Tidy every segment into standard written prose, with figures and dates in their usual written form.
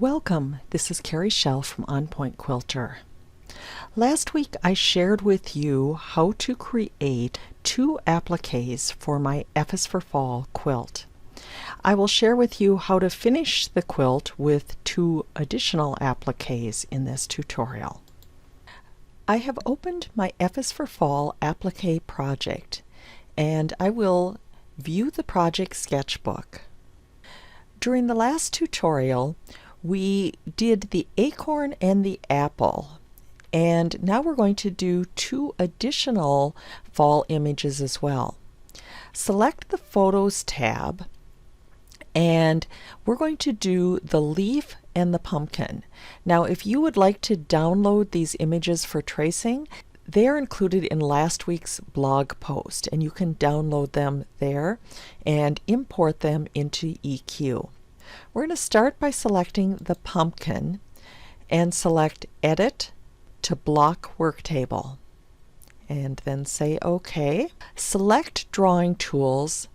Welcome, this is Carrie Schell from On Point Quilter. Last week I shared with you how to create 2 appliques for my F is for Fall quilt. I will share with you how to finish the quilt with 2 additional appliques in this tutorial. I have opened my F is for Fall applique project and I will view the project sketchbook. During the last tutorial we did the acorn and the apple, and now we're going to do 2 additional fall images as well. Select the Photos tab and we're going to do the leaf and the pumpkin. Now if you would like to download these images for tracing, they're included in last week's blog post and you can download them there and import them into EQ. We're going to start by selecting the pumpkin and select Edit to Block Worktable and then say OK. Select Drawing Tools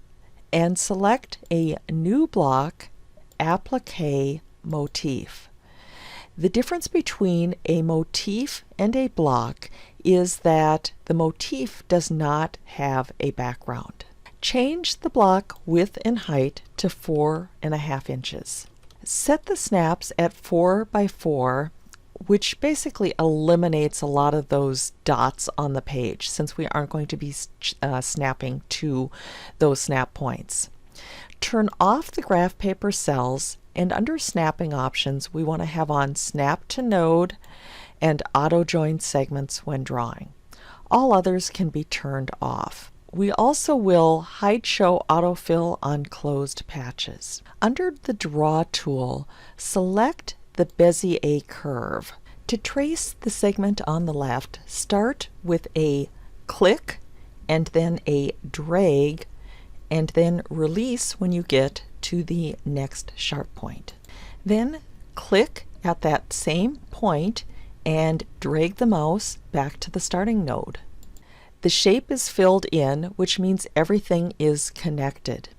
and select a new block, Applique Motif. The difference between a motif and a block is that the motif does not have a background. Change the block width and height to 4.5 inches. Set the snaps at 4 by 4, which basically eliminates a lot of those dots on the page since we aren't going to be snapping to those snap points. Turn off the graph paper cells, and under snapping options we want to have on Snap to Node and Auto Join Segments when drawing. All others can be turned off. We also will Hide Show Autofill on closed patches. Under the Draw tool, select the Bezier Curve. To trace the segment on the left, start with a click and then a drag and then release when you get to the next sharp point. Then click at that same point and drag the mouse back to the starting node. The shape is filled in, which means everything is connected.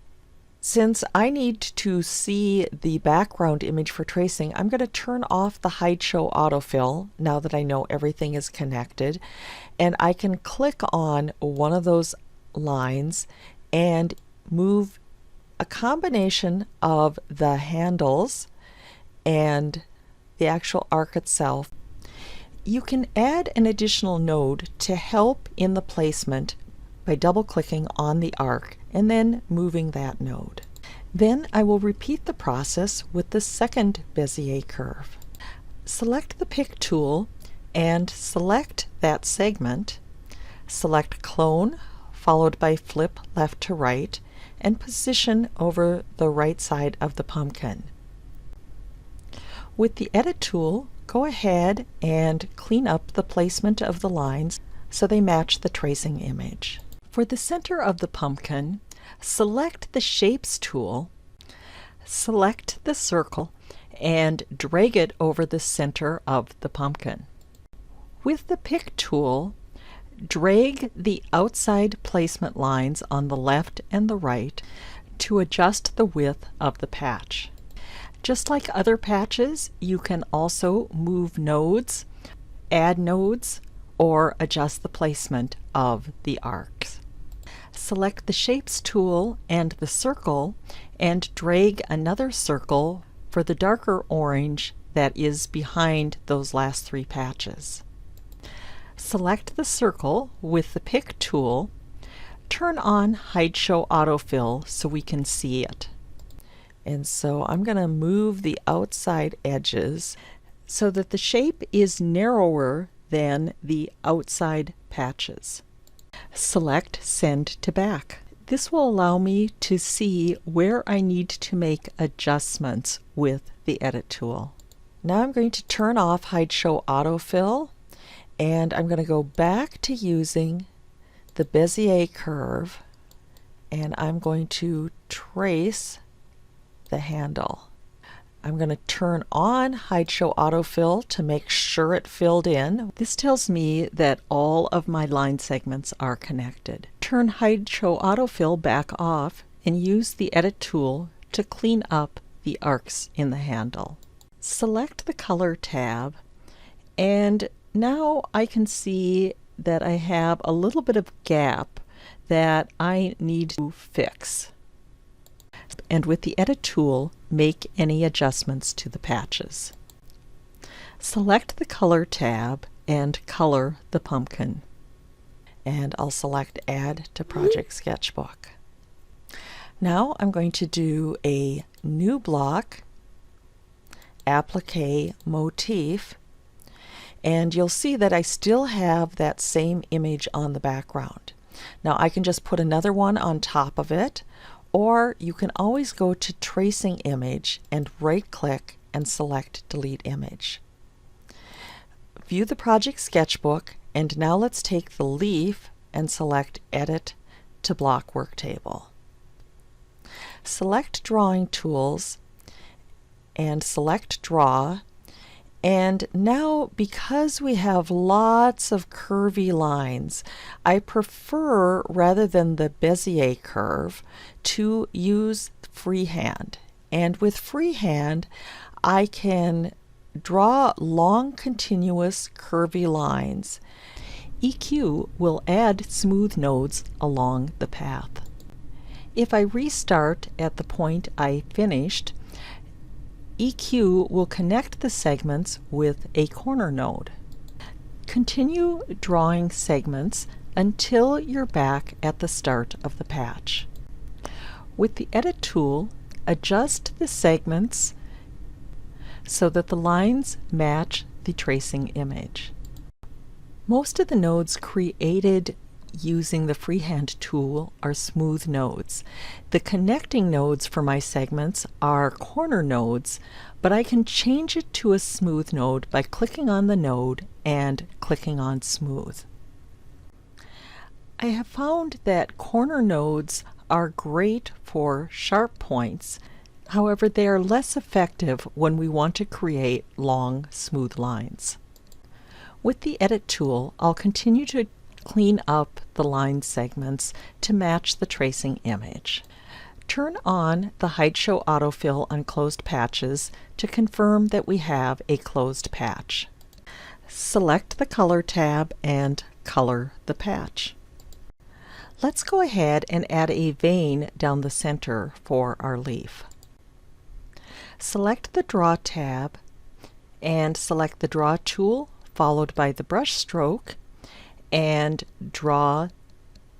Since I need to see the background image for tracing, I'm going to turn off the Hide Show Autofill now that I know everything is connected, and I can click on one of those lines and move a combination of the handles and the actual arc itself. You can add an additional node to help in the placement by double-clicking on the arc and then moving that node. Then I will repeat the process with the second Bezier curve. Select the Pick tool and select that segment. Select Clone followed by Flip left to right and position over the right side of the pumpkin. With the Edit tool, go ahead and clean up the placement of the lines so they match the tracing image. For the center of the pumpkin, select the Shapes tool, select the circle, and drag it over the center of the pumpkin. With the Pick tool, drag the outside placement lines on the left and the right to adjust the width of the patch. Just like other patches, you can also move nodes, add nodes, or adjust the placement of the arcs. Select the Shapes tool and the circle and drag another circle for the darker orange that is behind those last 3 patches. Select the circle with the Pick tool, turn on Hide Show Autofill so we can see it. And so I'm going to move the outside edges so that the shape is narrower than the outside patches. Select Send to Back. This will allow me to see where I need to make adjustments with the Edit tool. Now I'm going to turn off Hide Show Autofill and I'm going to go back to using the Bezier curve and I'm going to trace the handle. I'm going to turn on Hide Show Autofill to make sure it filled in. This tells me that all of my line segments are connected. Turn Hide Show Autofill back off and use the Edit tool to clean up the arcs in the handle. Select the Color tab, and now I can see that I have a little bit of gap that I need to fix. And with the Edit tool, make any adjustments to the patches. Select the Color tab and color the pumpkin. And I'll select Add to Project Sketchbook. Now I'm going to do a new block, Applique motif, and you'll see that I still have that same image on the background. Now I can just put another one on top of it, or you can always go to Tracing Image and right-click and select Delete Image. View the project sketchbook, and now let's take the leaf and select Edit to Block Worktable. Select Drawing Tools and select Draw, and now because we have lots of curvy lines, I prefer, rather than the Bezier Curve, to use Freehand. And with Freehand I can draw long continuous curvy lines. EQ will add smooth nodes along the path. If I restart at the point I finished, EQ will connect the segments with a corner node. Continue drawing segments until you're back at the start of the patch. With the Edit tool, adjust the segments so that the lines match the tracing image. Most of the nodes created using the Freehand tool are smooth nodes. The connecting nodes for my segments are corner nodes, but I can change it to a smooth node by clicking on the node and clicking on Smooth. I have found that corner nodes are great for sharp points. However, they are less effective when we want to create long, smooth lines. With the Edit tool, I'll continue to clean up the line segments to match the tracing image. Turn on the Hide Show Autofill on closed patches to confirm that we have a closed patch. Select the Color tab and color the patch. Let's go ahead and add a vein down the center for our leaf. Select the Draw tab and select the Draw tool followed by the brush stroke, and draw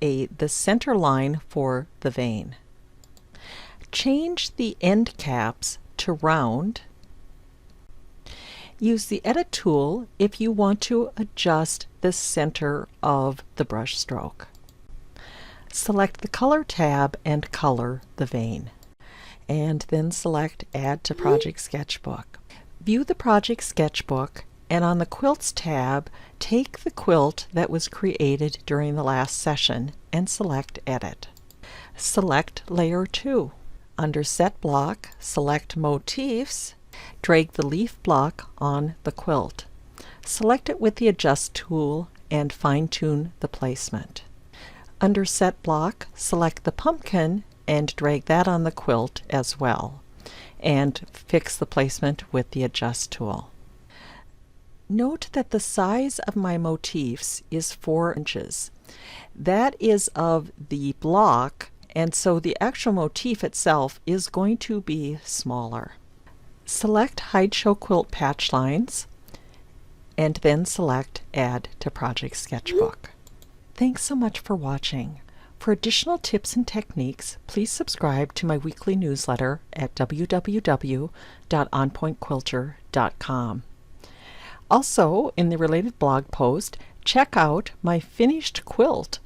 the center line for the vein. Change the end caps to round. Use the Edit tool if you want to adjust the center of the brush stroke. Select the Color tab and color the vein, and then select Add to Project Sketchbook. View the project sketchbook, and on the Quilts tab, take the quilt that was created during the last session and select Edit. Select Layer 2. Under Set Block, select Motifs, drag the leaf block on the quilt. Select it with the Adjust tool and fine-tune the placement. Under Set Block, select the pumpkin and drag that on the quilt as well, and fix the placement with the Adjust tool. Note that the size of my motifs is 4 inches. That is of the block, and so the actual motif itself is going to be smaller. Select Hide Show Quilt Patch Lines, and then select Add to Project Sketchbook. Thanks so much for watching. For additional tips and techniques, please subscribe to my weekly newsletter at www.onpointquilter.com. Also, in the related blog post, check out my finished quilt